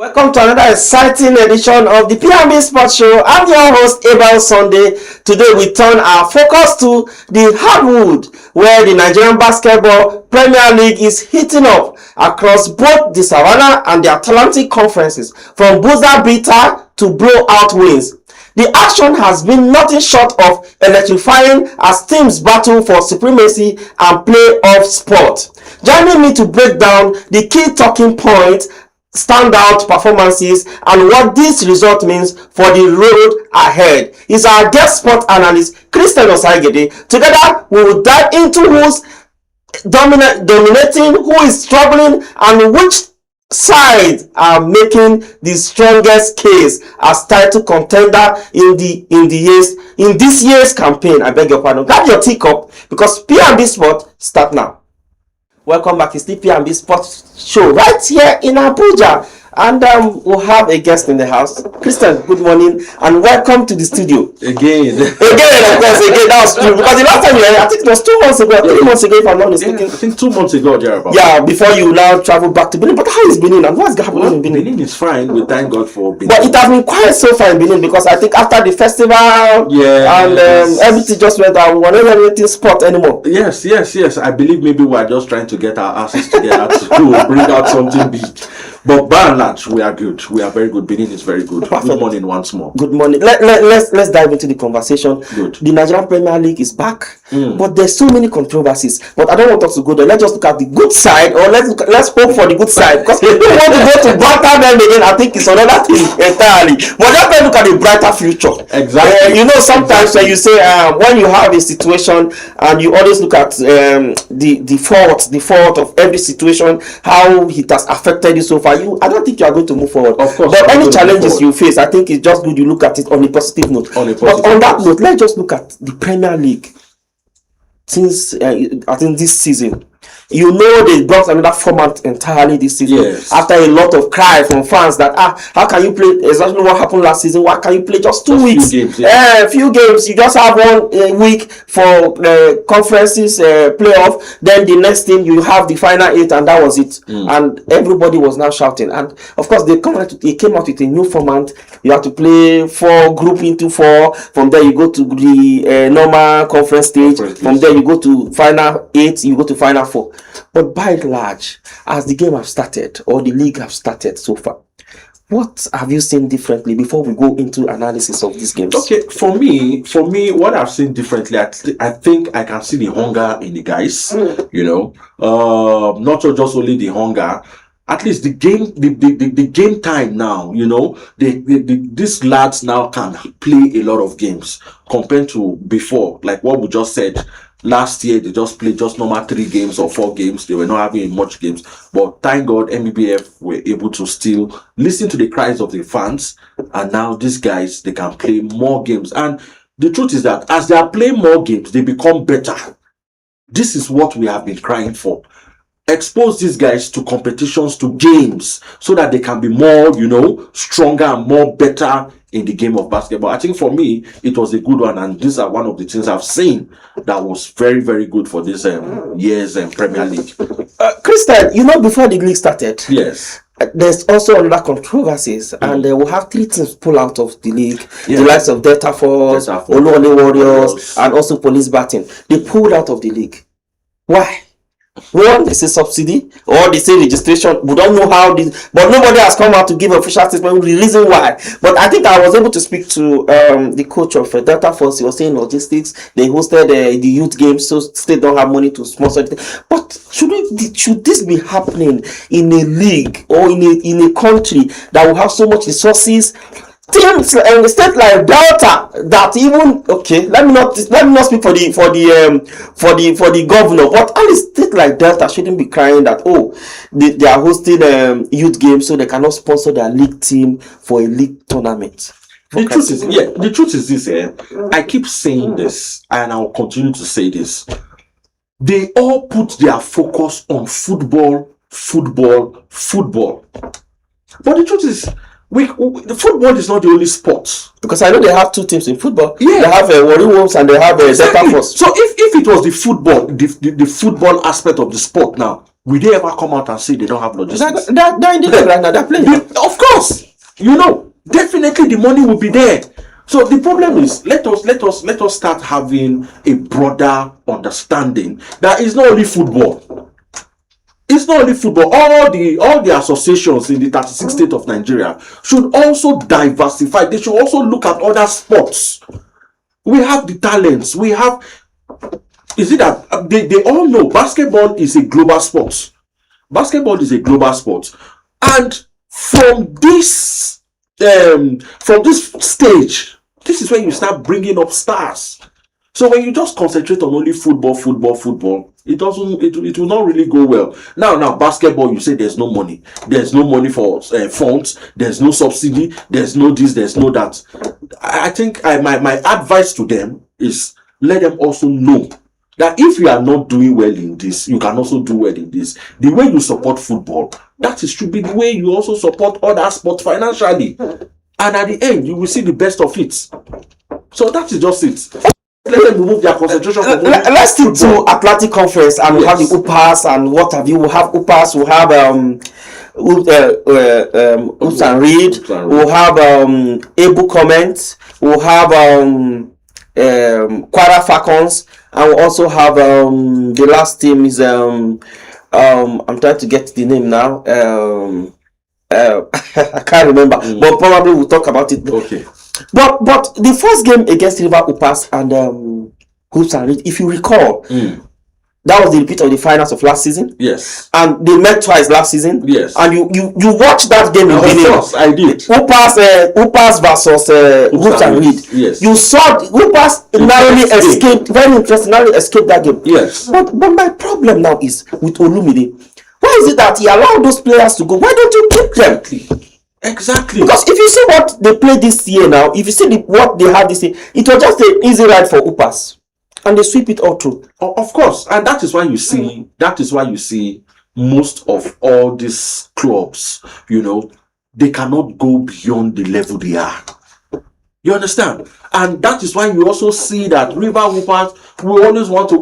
Welcome to another exciting edition of the P&B Sports Show. I'm your host, Abel Sunday. Today we turn our focus to the hardwood, where the Nigerian Basketball Premier League is heating up across both the Savannah and the Atlantic conferences, from buzzer beater to blowout wins. The action has been nothing short of electrifying as teams battle for supremacy and playoff spot. Joining me to break down the key talking points, standout performances, and what this result means for the road ahead is our guest sport analyst Christian Osaigede. Together we will dive into who's dominating, who is struggling, and which sides are making the strongest case as title contender in this year's campaign. I beg your pardon. Grab your teacup because P&B Sport start now. Welcome back. It's the P&B Sports Show right here in Abuja, and we'll have a guest in the house. Christian, good morning and welcome to the studio. Again, of course, that was true, because the last time you were here, I think it was 2 months ago, 3 months ago, if I'm not mistaken. I think 2 months ago, yeah, before you now travel back to Benin. But how is Benin and what's happening in Benin? Benin is fine. We thank God for Benin. But it has been quiet so far in Benin, because I think after the festival, everything just went down. We were not getting sport anymore. Yes. I believe maybe we are just trying to get our asses together to bring out something big. But by and large, we are good. We are very good. Benin is very good. Perfect. Good morning once more. Good morning. Let's dive into the conversation. Good. The Nigerian Premier League is back, but there's so many controversies. But I don't want us to go there. Let's just look at the good side, or let's hope for the good side. Because if we want to go to banter them again, I think it's another thing entirely. But just look at the brighter future. Exactly. Sometimes when you say when you have a situation and you always look at the fault of every situation, how it has affected you so far. I don't think you are going to move forward. Of course. But any challenges you face, I think it's just good you look at it on a positive note. But on that note, let's just look at the Premier League. Since I think this season, they brought another format entirely this season. Yes. After a lot of cry from fans that how can you play exactly what happened last season? Why can you play just 2 weeks? Few games. You just have 1 week for the conferences playoff. Then the next thing you have the final 8, and that was it. And everybody was now shouting. And of course they came out with a new format. You have to play 4 group into 4. From there you go to the normal conference stage. From there you go to final 8. You go to final 4. But by and large, as the game have started, or the league have started so far, what have you seen differently before we go into analysis of these games? Okay, for me, what I've seen differently, I think I can see the hunger in the guys. Not just only the hunger. At least the game time now, these lads now can play a lot of games compared to before. Like what we just said, last year they just played normal 3 games or 4 games. They were not having much games. But thank God MBBF were able to still listen to the cries of the fans. And now these guys, they can play more games. And the truth is that as they are playing more games, they become better. This is what we have been crying for. Expose these guys to competitions, to games, so that they can be more, stronger and more better in the game of basketball. I think for me, it was a good one, and these are one of the things I've seen that was very, very good for this year's Premier League. Christian, before the league started, yes, there's also another controversies, and we'll have 3 teams pull out of the league. The likes of Delta Force, Oluwole Warriors, and also Police Batting. They pulled out of the league. Why? One, they say subsidy, or they say registration. We don't know how this, but nobody has come out to give official statement the reason why. But I think I was able to speak to the coach of Delta Force. He was saying logistics. They hosted the youth games, so state don't have money to sponsor it. But should this be happening in a league or in a country that will have so much resources? Teams and state like Delta that even let me not speak for the governor, but at least state like Delta shouldn't be crying that they are hosting youth games, so they cannot sponsor their league team for a league tournament. The truth is this. I keep saying this, and I'll continue to say this. They all put their focus on football. But the truth is, the football is not the only sport. Because I know they have 2 teams in football. Yeah. They have Warri Wolves and they have Delta Force. So if it was the football aspect of the sport now, will they ever come out and say they don't have logistics? They're in the league right now. They're playing. Of course. you know, definitely the money will be there. So the problem is, let us start having a broader understanding that it's not only football. It's not only football. All the associations in the 36 states of Nigeria should also diversify. They should also look at other sports. We have the talents. We have. Is it that they all know basketball is a global sport? Basketball is a global sport, and from this stage, this is when you start bringing up stars. So when you just concentrate on only football, it will not really go well. Now basketball, you say there's no money. There's no money for funds. There's no subsidy. There's no this. There's no that. I think my advice to them is, let them also know that if you are not doing well in this, you can also do well in this. The way you support football, should be the way you also support other sports financially. And at the end, you will see the best of it. So that is just it. Let them remove their concentration from let's stick to Atlantic Conference, and we have the UPAS and what have you. We have UPAS, we have Oops and Read, we'll have Able Comment, we'll have Quara Falcons, and we'll also have the last team is I'm trying to get the name now. I can't remember, but probably we'll talk about it. Okay. But the first game against River Upas and Hoops and Reed, if you recall, that was the repeat of the finals of last season. Yes. And they met twice last season. Yes. And you watched that game in Benin. Of course, I did. Upas versus Hoops and Reed. Yes. You saw Upas narrowly escaped, very interesting, narrowly escaped that game. Yes. But my problem now is with Olumide. Why is it that he allowed those players to go? Why don't you keep them? Exactly. Because if you see what they played this year now, if you see what they had this year, it was just an easy ride for Upas. And they sweep it all through. Of course. And that is why you see most of all these clubs, they cannot go beyond the level they are. You understand? And that is why you also see that River Hoopers will always want to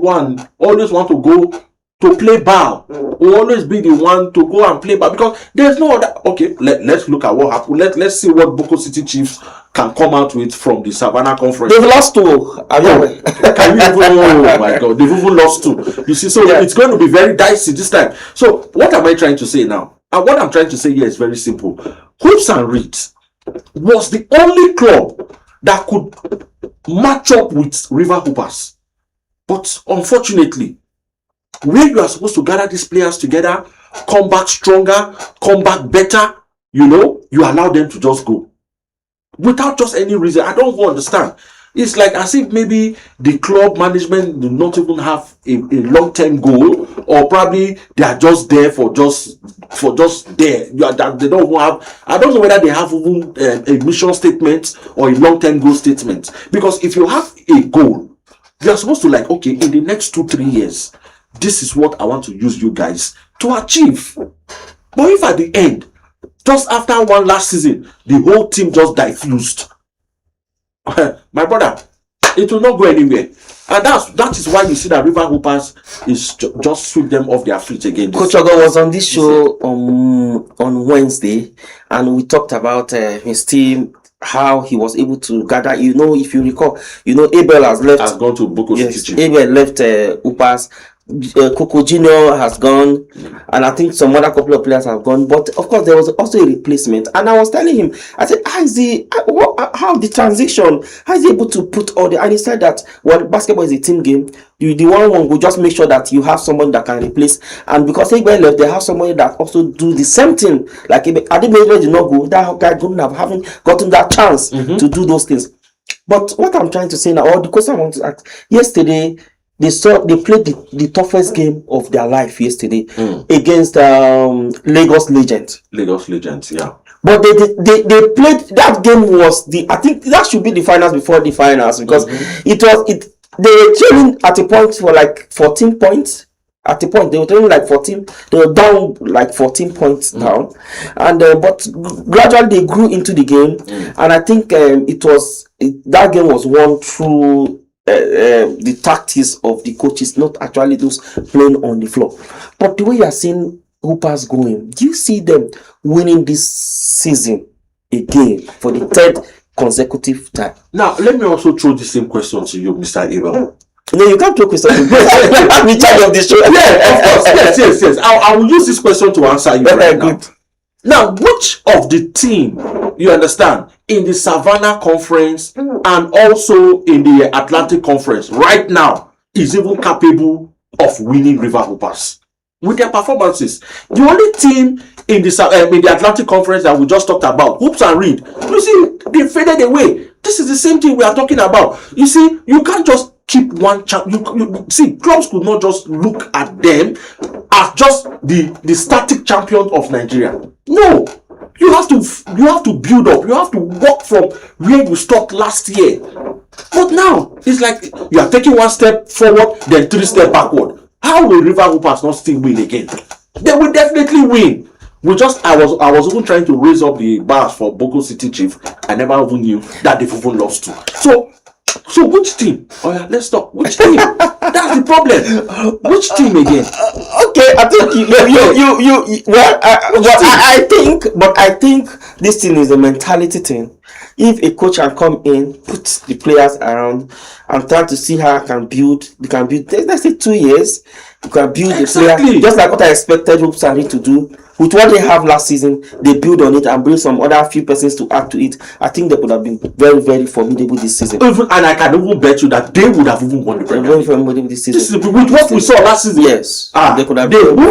go to play ball, will always be the one to go and play ball, because there's no other. Okay, let's look at what happened. Let's see what Boko City Chiefs can come out with from the Savannah Conference. They've lost 2. Can you even? Oh my God, they've even lost 2. You see, so it's going to be very dicey this time. So what am I trying to say now? And what I'm trying to say here is very simple. Hoops and Reed was the only club that could match up with River Hoopers, but unfortunately, where you are supposed to gather these players together, come back stronger, come back better, you allow them to just go without just any reason. I don't understand. It's like as if maybe the club management do not even have a long-term goal, or probably they are just there for just there. They don't even have. I don't know whether they have even a mission statement or a long-term goal statement. Because if you have a goal, you are supposed to okay, in the next 2-3 years, this is what I want to use you guys to achieve. But if at the end, just after one last season, the whole team just diffused, my brother, it will not go anywhere. And that is why you see that River Hoopers is just sweep them off their feet again. Coach Ogo was on this show on Wednesday, and we talked about his team, how he was able to gather. If you recall, Abel has gone to Boko City. Abel left Upas. Coco Junior has gone, and I think some other couple of players have gone. But of course, there was also a replacement. And I was telling him, I said, how the transition? How is he able to put all the? And he said that basketball is a team game. The one will just make sure that you have someone that can replace. And because Abel left, they have somebody that also do the same thing. Like Adibele did not go. That guy haven't gotten that chance to do those things. But what I'm trying to say now, or the question I want to ask, yesterday, they played the toughest game of their life yesterday against Lagos Legends. Lagos Legends, yeah. But they played, that game was I think that should be the finals before the finals, because they were trailing at a point for 14 points. At a point, they were trailing 14. They were down 14 points down, and but gradually they grew into the game, and I think that game was won through the tactics of the coaches, not actually those playing on the floor. But the way you are seeing Hoopers going, do you see them winning this season? again for the third consecutive time. Now, let me also throw the same question to you, Mr. Abel. No, you can't throw questions. I'm in charge of the show. Yeah, of course. Yes. I will use this question to answer you right now. Now, which of the team, you understand, in the Savannah Conference and also in the Atlantic Conference right now is even capable of winning River Hoopers with their performances? The only team in the Atlantic Conference that we just talked about, Hoops and Reed, you see, they faded away. This is the same thing we are talking about. You see, you can't just keep one champ. You see, clubs could not just look at them as just the static champion of Nigeria. No, you have to build up. You have to work from where you stopped last year. But now it's like you are taking one step forward, then 3 steps backward. How will River Hoopers not still win again? They will definitely win. I was even trying to raise up the bars for Boko City Chief. I never even knew that they've even lost to. So which team? Oh yeah, let's talk. Which team? That's the problem. Which team again? Okay, I think you well, I think this thing is a mentality thing. If a coach can come in, put the players around, and try to see how they can build. Let's say 2 years. You can build the player just like what I expected Hoops and Reed to do. With what they have last season, they build on it and bring some other few persons to add to it. I think they could have been very, very formidable this season. And I can even bet you that they would have even won the Premier League. Very formidable this season. This is with what we saw last season. Yes, they would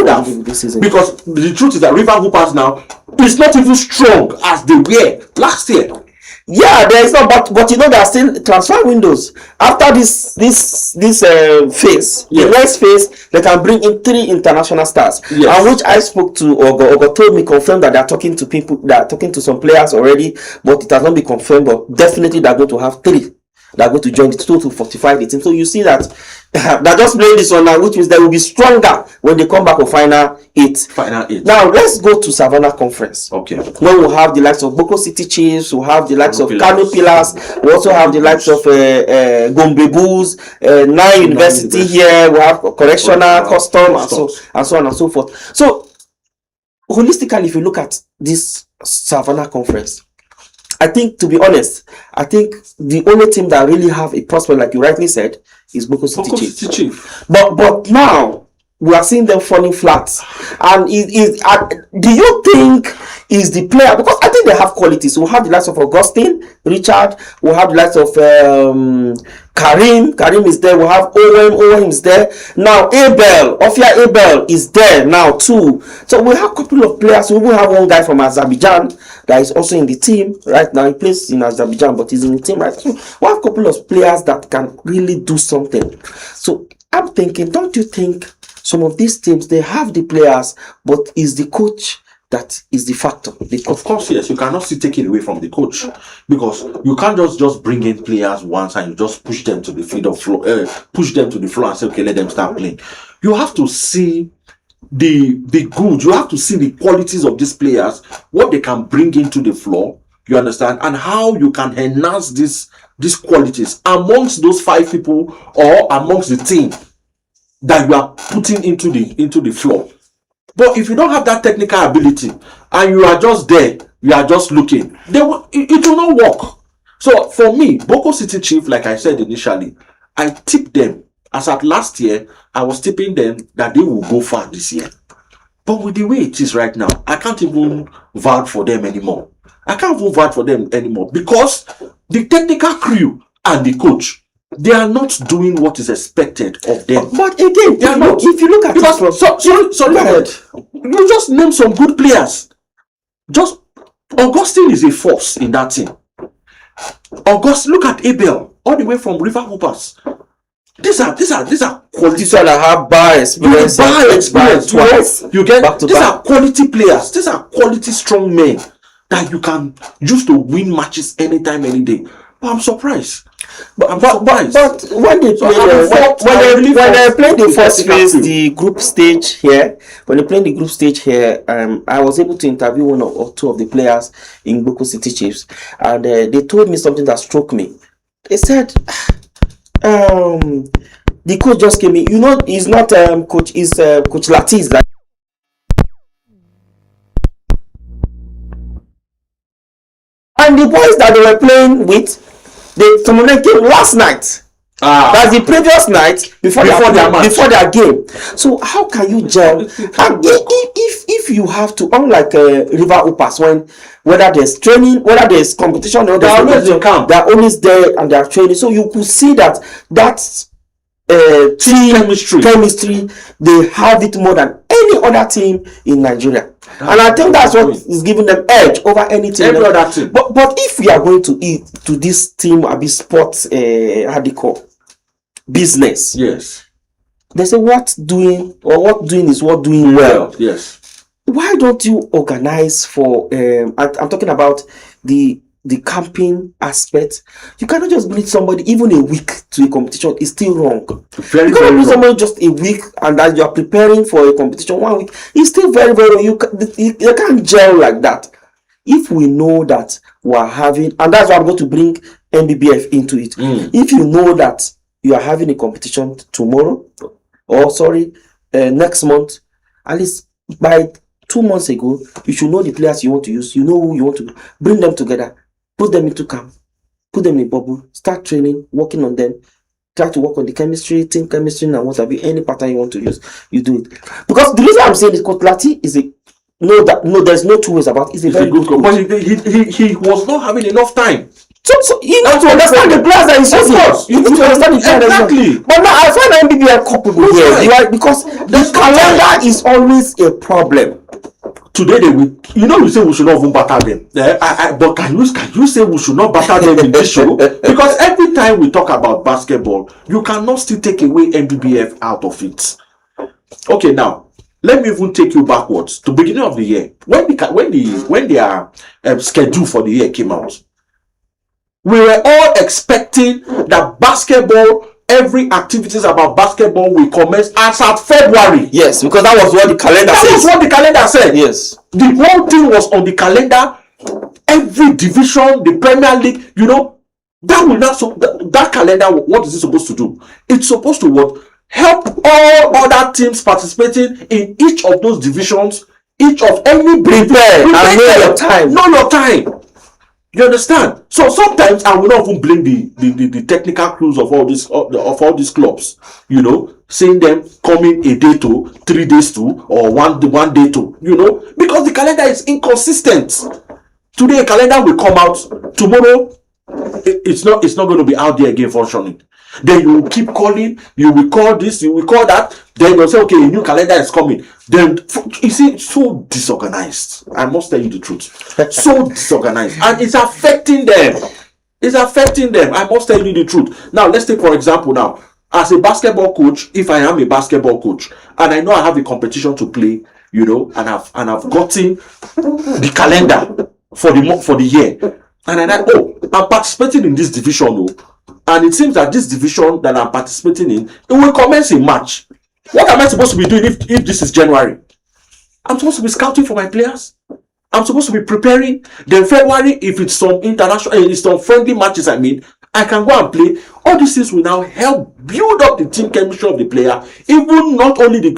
have this season. Because the truth is that River Hoopers now is not even strong as they were last year. Yeah, there is not, but you know there are still transfer windows after this phase. Yes. The next phase, they can bring in 3 international stars. Yes. And which I spoke to Ogo told me, confirmed that they are talking to people, they are talking to some players already, but it has not been confirmed. But definitely they are going to have 3 that are going to join the total 45 the team. So you see that they're just playing this one now, which means they will be stronger when they come back on final 8. Now let's go to Savannah Conference. Okay. When we have the likes of Boko City Chiefs, we have the likes of Kano Pillars, we also have the likes of Gombe Bulls, Nine University here, we have Correctional, Custom, and so on and so forth. So holistically, if you look at this Savannah Conference, I think, to be honest, I think the only team that really have a prospect, like you rightly said, is Boko City Chiefs. But now we are seeing them falling flat. And do you think is the player, because I think they have qualities. We have the likes of Augustine, Richard, we have the likes of Karim is there, we have Owen is there. Now Ofia Abel is there now too. So we have a couple of players. We even have one guy from Azerbaijan that is also in the team right now. He plays in Azerbaijan, but he's in the team right now. So we have a couple of players that can really do something. So I'm thinking, don't you think some of these teams, they have the players, but is the coach that is the factor? Of course, yes. You cannot still take it away from the coach, because you can't just bring in players once and you just push them to the floor and say, okay, let them start playing. You have to see the good. You have to see the qualities of these players, what they can bring into the floor. You understand, and how you can enhance these qualities amongst those 5 people or amongst the team that you are putting into the floor. But if you don't have that technical ability and you are just there, you are just looking, it will not work. So for me, Boko City Chief, like I said initially, I tipped them. As at last year, I was tipping them that they will go far this year. But with the way it is right now, I can't even vouch for them anymore. Because the technical crew and the coach, they are not doing what is expected of them. But again, they are not. If you look at it, sorry, you just name some good players. Just Augustine is a force in that team. Look at Abel, all the way from River Hoopers. These are quality. These are that have bar experience. You get these are quality players. These are quality strong men that you can use to win matches anytime, any day. But I'm surprised. But when they play when they play the first phase, the group stage here, I was able to interview 1 or 2 of the players in Boko City Chiefs, and they told me something that struck me. They said, the coach just came in. You know, he's not coach. He's Coach Latiz. That And the boys that they were playing with, some of them came last night. That's the previous night before their game. So how can you gel? And if you have to, unlike River Upas, whether there's training, whether there's competition, or they're always there and they're training. So you could see that team chemistry, they have it more than any other team in Nigeria. And I think that's what is giving them edge over anything. Every other team. But if we are going to this team, sports, how do you call business? Yes. They say what doing is what doing well. Yes. Why don't you organize for? I'm talking about the camping aspect. You cannot just bring somebody even a week to a competition. It's still wrong. You cannot bring somebody just a week and that you are preparing for a competition 1 week. It's still very, very wrong. You can't gel like that. If we know that we are having, and that's why I'm going to bring NBBF into it. If you know that you are having a competition tomorrow, next month, at least by 2 months ago, you should know the players you want to use. You know who you want to bring them together, put them into camp, put them in a bubble, start training, working on them, try to work on the chemistry, team chemistry, and what have you. Any pattern you want to use, you do it. Because the reason I'm saying is Kotlati is there's no two ways about it. It's a very good coach. But he was not having enough time. So you need to understand the players that he's using. You need to understand the players. Exactly. But now I find NBBF culpable here. Right? Because the calendar is always a problem. Today you say we should not even batter them. But can you say we should not batter them in this show? Because every time we talk about basketball, you cannot still take away NBBF out of it. Okay, now let me even take you backwards to beginning of the year when their schedule for the year came out. We were all expecting that every activities about basketball will commence as at February. Yes, because that was what the calendar said. That was what the calendar said. Yes. The whole thing was on the calendar. Every division, the Premier League, that calendar, what is it supposed to do? It's supposed to what? Help all other teams participating in each of those divisions, each of any prepare and know your time. Know your time. You understand? So sometimes I will not even blame the technical crews of all these clubs. Seeing them coming a day to, 3 days to, or one day to. Because the calendar is inconsistent. Today a calendar will come out. Tomorrow it's not going to be out there again functioning. Then you will keep calling. You will call this. You will call that. Then you'll say, okay, a new calendar is coming. Then you see, so disorganized. I must tell you the truth. So disorganized, and it's affecting them. I must tell you the truth. Now let's take for example now, as a basketball coach, if I am a basketball coach and I know I have a competition to play, and I've gotten the calendar for the year, and I'm participating in this division, and it seems that this division that I'm participating in, it will commence in March. What am I supposed to be doing if this is January? I'm supposed to be scouting for my players. I'm supposed to be preparing. Then February, if it's some it's some friendly matches, I can go and play. All these things will now help build up the team chemistry of the player. Even not only the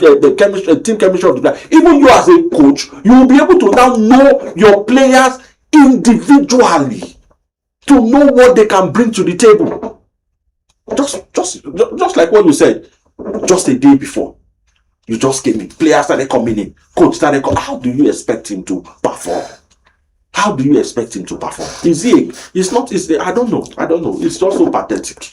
team chemistry of the player, even you as a coach, you will be able to now know your players individually, to know what they can bring to the table. Just like what you said, just a day before, you just came in, players started coming in, coach started coming. How do you expect him to perform? How do you expect him to perform? I don't know. It's just so pathetic.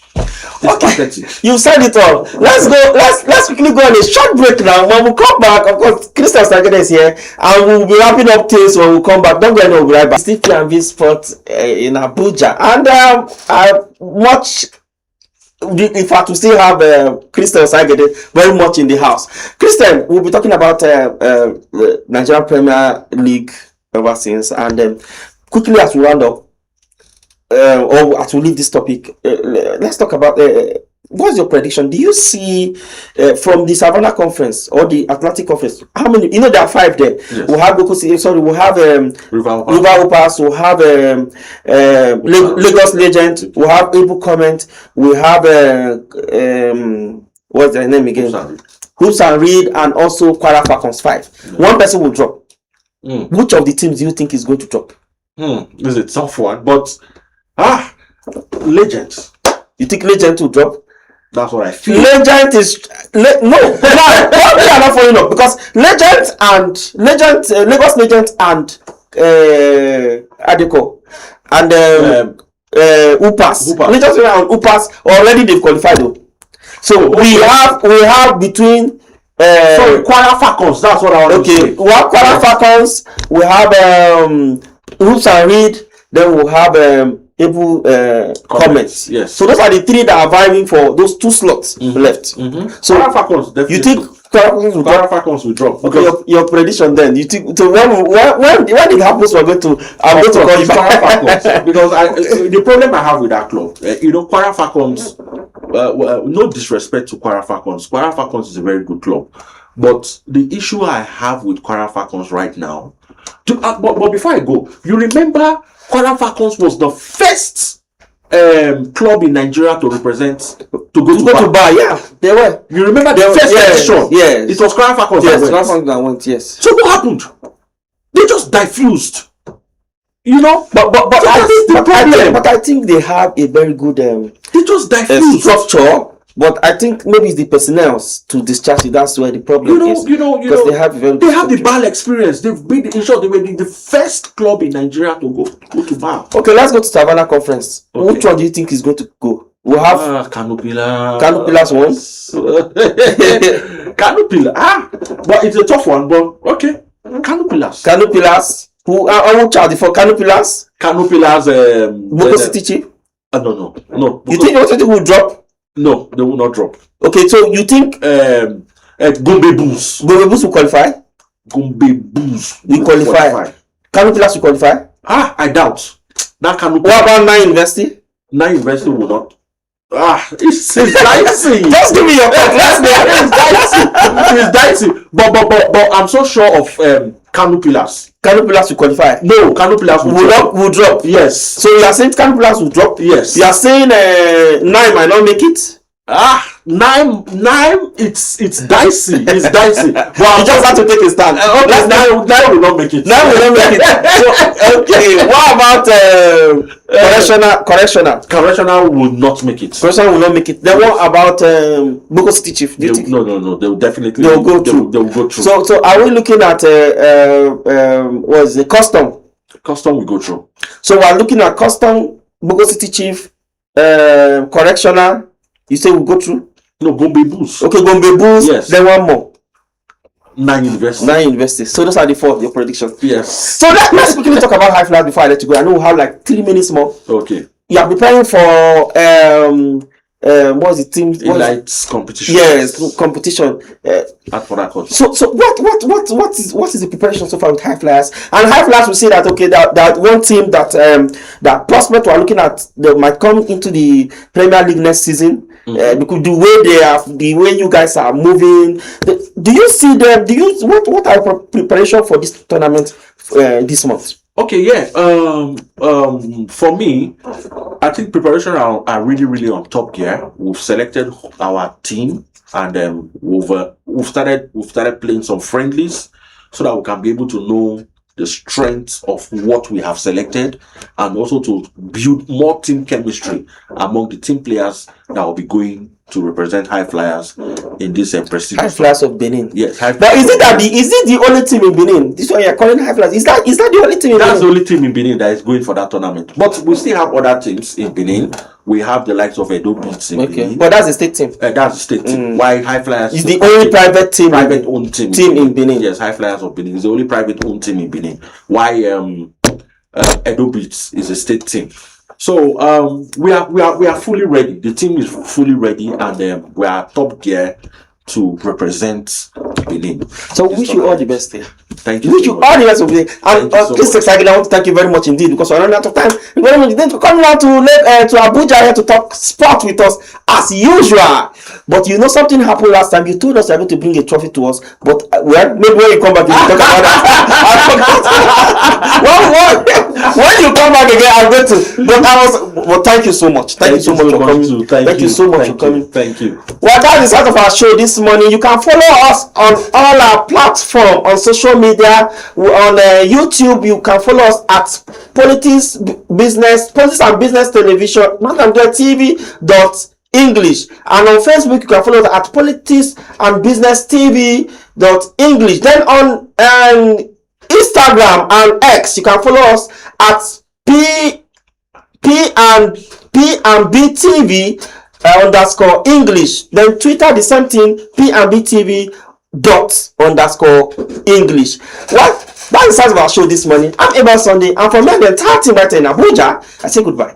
Pathetic. You said it all. Let's quickly go on a short break now. When we come back, of course, Christian Sagede is here, and we'll be wrapping up things when we come back. Don't go anywhere, we'll be right back. Still P&V Sport in Abuja, and in fact, we still have Christian Sagede very much in the house. Christian, we'll be talking about Nigerian Premier League ever since, and quickly as we round up, or as we leave this topic, let's talk about what's your prediction? Do you see from the Savannah Conference or the Atlantic Conference, how many? There are 5 there. Yes. We'll have we'll have River Upas, we'll have Lagos Legend, we'll have Ibu Comment, we'll have what's their name again? Hoops and Reed, and also Kwara Falcons 5. One person will drop. Which of the teams do you think is going to drop? This is a tough one, but Legend. You think Legend will drop? That's what I feel. Legend is no. Why they are not following up? Because Lagos Legend and Adeko and Upas. Legend and Upas already they've qualified though. So we have between sorry, Kwara Falcons. That's what I want to say. We have Kwara Falcons. We have Hoops and Reed. Then we'll have comments. Yes. So those are the three that are vying for those 2 slots left. So Kwara Falcons, definitely. you think Kwara Falcons will drop? Okay, your prediction then. You think so when it happens we're going to I'm going to call you Kwara Falcons because the problem I have with that club, Kwara Falcons. No disrespect to Kwara Falcons. Kwara Falcons is a very good club, but the issue I have with Kwara Falcons right now. But before I go, you remember Kwara Falcons was the first club in Nigeria to represent to go to bar. Yeah, they were. You remember the first edition? Yes, it was Kwara Falcons. Yes, Kwara Falcons that went. Yes. So what happened? They just diffused. But I think they have a very good they just diffused structure. But I think maybe it's the personnel to discharge it. That's where the problem is. Because they have the BAL experience. They've been in short. They were the first club in Nigeria to go to BAL. Okay, let's go to Savannah Conference. Okay. Which one do you think is going to go? We'll have Kano Pillars. Kano Pillars one. Kano Pillars. But it's a tough one. But okay, Kano Pillars. Kano Pillars. Who charge for Kano Pillars? Kano Pillars. Boko City Chief. No. You think Boko City will drop? No, they will not drop. Okay, so you think Gombe Bulls will qualify? Gombe Bulls will qualify. Kano Pillars will qualify? I doubt. That Kano. What about Nine University? Nine University will not. It's dicey. Just give me your it's dicey. But I'm so sure of Kano Pillars. Kano Pillars will qualify. No, Kano Pillars will drop. Yes. So you are saying Kano Pillars will drop? Yes. You are saying Nine might not make it? Nine. It's dicey. It's dicey. Well, you just have to take a stand. Nine will not make it. Nine will not make it. So, okay. What about correctional? Correctional will not make it. Correctional will not make it. Then what about Boko City Chief? No. They will definitely. They will go through. They will go through. So are we looking at what is it? Custom? Custom will go through. So we are looking at Custom, Boko City Chief, correctional. You say we'll go through? No, Gombe Bulls. Okay, Gombe Bulls. Yes. Then one more. Nine University. So those are the 4 your predictions. Yes. So let's quickly talk about High Flyers before I let you go. I know we have like 3 minutes more. Okay. You are preparing for what's the team? Elite competition. Yes, competition. At Port. So what is the preparation so far with High Flyers? And High Flyers will say that okay, that one team that prospect we are looking at they might come into the Premier League next season. Because the way you guys are moving, do you see them? What are your preparation for this tournament this month? Okay, yeah. For me, I think preparation are really on top gear. We've selected our team, and we've started playing some friendlies so that we can be able to know the strength of what we have selected, and also to build more team chemistry among the team players that will be going to represent High Flyers in this prestigious High Flyers of Benin. Yes. But is it the only team in Benin? This one you're calling High Flyers. Is that the only team in Benin? That's the only team in Benin that is going for that tournament. But we still have other teams in Benin. We have the likes of Edo Beats in Benin. But that's a state team. That's a state team. Why High Flyers is the only private owned team in Benin. Yes, High Flyers of Benin is the only private owned team in Benin. Why Edo Beats is a state team. So we are fully ready. The team is fully ready, and we are top gear to represent Benin. So wish you all the best there. Thank you. Wish you all the best of the day. And this exciting. I want to thank you very much indeed, because we're running out of time. We're going to come down to Abuja here to talk sport with us as usual. But you know something happened last time. You told us you're going to bring a trophy to us, but maybe when you come back, you talk about that. I forgot. When you come back again, I'm going to. But well, thank you so much. Thank you so much for coming. Thank you so much for coming. Thank you. Well, that is out of our show this morning. You can follow us on all our platforms on social media. On YouTube, you can follow us at Politics and Business TV.English, and on Facebook you can follow us at Politics and Business TV.English. Then on Instagram and X, you can follow us at P&B_TV_English. Then Twitter, the same thing, P&B_TV_English. Well, that is the start of our show this morning. I'm Abel Sunday, and from me, the entire team right in Abuja, I say goodbye.